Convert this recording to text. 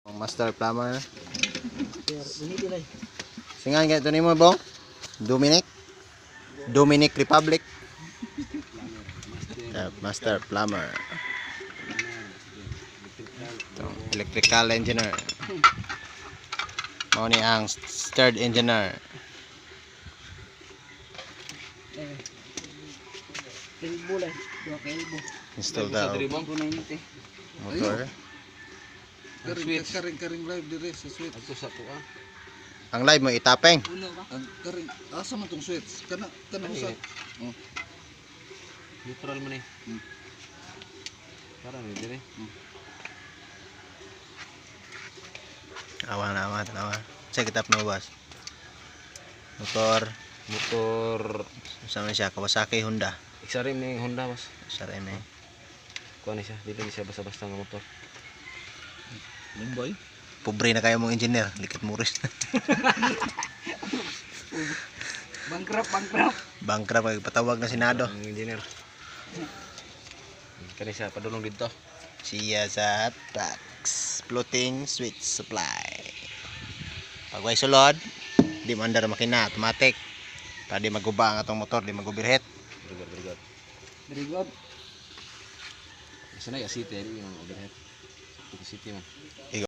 Master plumber. Singan kayo ito mo bong? Dominic Republic. Master plumber. Itong electrical engineer. Mau ni ang third engineer. Elbow lah, dua ke elbow. Install daw motor. Karing live dire sa switch. Ato sa tuwa. Ang live mo itapeng. Ang karing asa man tong switch? Kana usa. Oh. Neutral man eh. Para ni dire. Awan. Saya kita penubas. Motor sama siya Kawasaki Honda. Isa rin ning Honda mas. Sa rin eh. Kuha ni siya, dili ni siya basta-basta nga motor. Limboy. Pobre na kayo mong engineer, likit muris. Bankrupt. Bangkrap kay patawag na Senado. Ang engineer. Kani siya padulong dito. Siya sa trucks, floating switch supply. Pag way sulod, di mandar makina automatic. Para di maguba ang atong motor, di magubirhet. Very good. Sana ya city, yung overhead. City man.